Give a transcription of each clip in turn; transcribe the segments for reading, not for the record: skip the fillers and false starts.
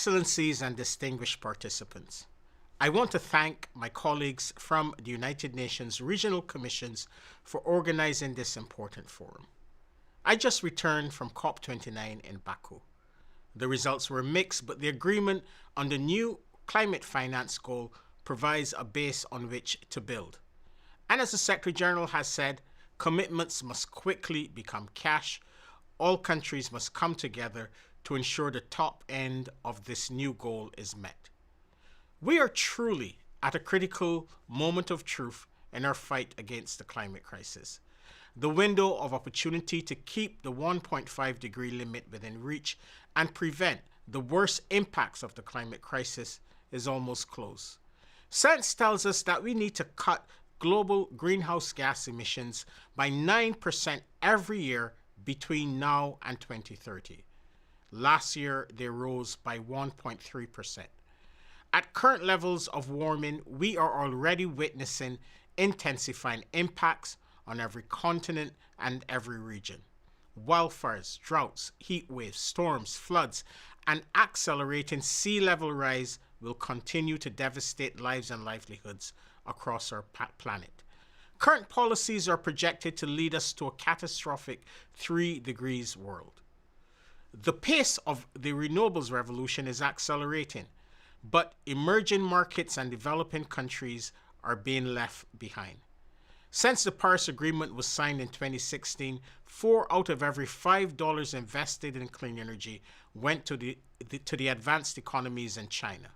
Excellencies and distinguished participants, I want to thank my colleagues from the United Nations Regional Commissions for organizing this important forum. I just returned from COP29 in Baku. The results were mixed, but the agreement on the new climate finance goal provides a base on which to build. And as the Secretary General has said, commitments must quickly become cash. All countries must come together to ensure the top end of this new goal is met. We are truly at a critical moment of truth in our fight against the climate crisis. The window of opportunity to keep the 1.5-degree limit within reach and prevent the worst impacts of the climate crisis is almost close. Science tells us that we need to cut global greenhouse gas emissions by 9% every year between now and 2030. Last year, they rose by 1.3%. At current levels of warming, we are already witnessing intensifying impacts on every continent and every region. Wildfires, droughts, heat waves, storms, floods, and accelerating sea level rise will continue to devastate lives and livelihoods across our planet. Current policies are projected to lead us to a catastrophic 3 degrees world. The pace of the renewables revolution is accelerating, but emerging markets and developing countries are being left behind. Since the Paris Agreement was signed in 2016, 4 out of every $5 invested in clean energy went to the advanced economies in China.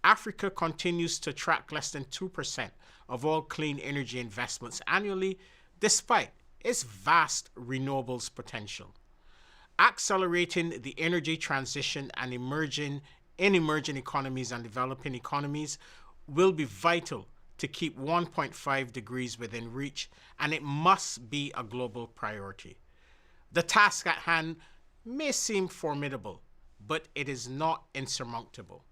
Africa continues to attract less than 2% of all clean energy investments annually, despite its vast renewables potential. Accelerating the energy transition and emerging economies and developing economies will be vital to keep 1.5 degrees within reach, and it must be a global priority. The task at hand may seem formidable, but it is not insurmountable.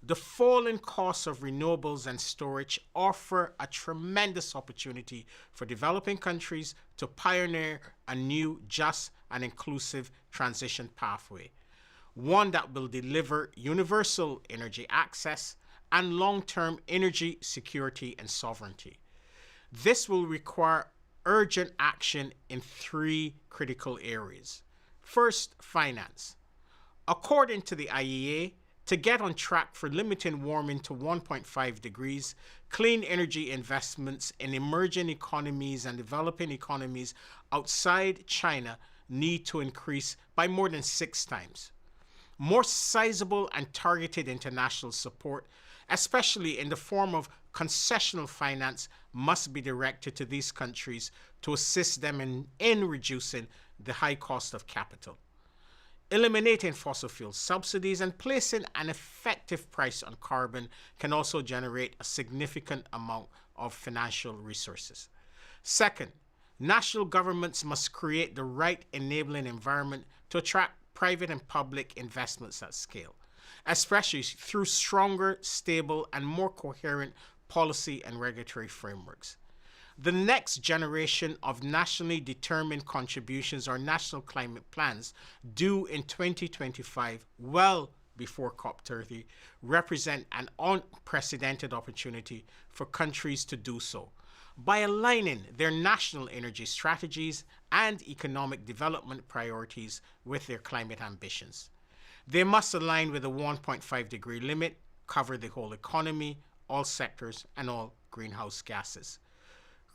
The falling costs of renewables and storage offer a tremendous opportunity for developing countries to pioneer a new, just, and inclusive transition pathway, one that will deliver universal energy access and long-term energy security and sovereignty. This will require urgent action in 3 critical areas. First, finance. According to the IEA, to get on track for limiting warming to 1.5 degrees, clean energy investments in emerging economies and developing economies outside China need to increase by more than 6 times. More sizable and targeted international support, especially in the form of concessional finance, must be directed to these countries to assist them in reducing the high cost of capital. Eliminating fossil fuel subsidies and placing an effective price on carbon can also generate a significant amount of financial resources. Second, national governments must create the right enabling environment to attract private and public investments at scale, especially through stronger, stable, and more coherent policy and regulatory frameworks. The next generation of nationally determined contributions or national climate plans due in 2025, well before COP30, represent an unprecedented opportunity for countries to do so by aligning their national energy strategies and economic development priorities with their climate ambitions. They must align with the 1.5-degree limit, cover the whole economy, all sectors, and all greenhouse gases.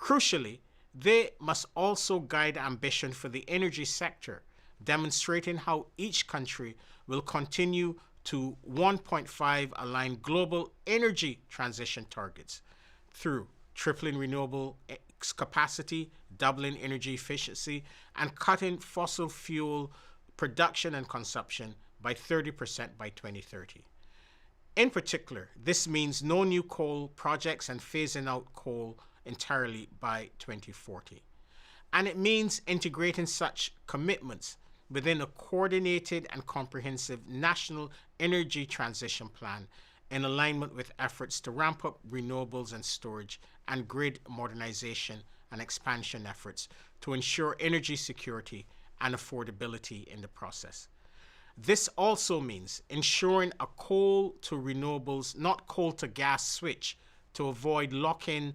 Crucially, they must also guide ambition for the energy sector, demonstrating how each country will continue to 1.5 aligned global energy transition targets through tripling renewable capacity, doubling energy efficiency, and cutting fossil fuel production and consumption by 30% by 2030. In particular, this means no new coal projects and phasing out coal entirely by 2040. And it means integrating such commitments within a coordinated and comprehensive national energy transition plan in alignment with efforts to ramp up renewables and storage and grid modernization and expansion efforts to ensure energy security and affordability in the process. This also means ensuring a coal to renewables, not coal to gas switch to avoid locking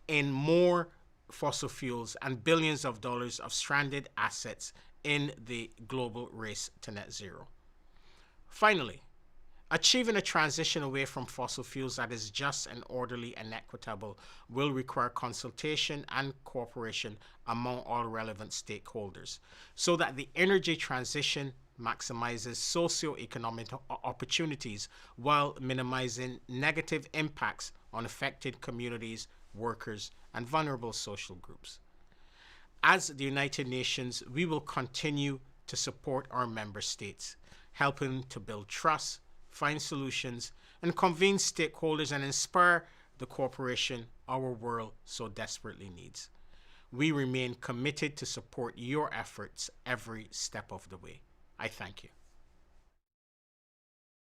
in more fossil fuels and billions of dollars of stranded assets in the global race to net zero. Finally, achieving a transition away from fossil fuels that is just and orderly and equitable will require consultation and cooperation among all relevant stakeholders so that the energy transition maximizes socio-economic opportunities while minimizing negative impacts on affected communities, workers, and vulnerable social groups. As the United Nations, we will continue to support our member states, helping to build trust, find solutions, and convince stakeholders and inspire the cooperation our world so desperately needs. We remain committed to support your efforts every step of the way. I thank you.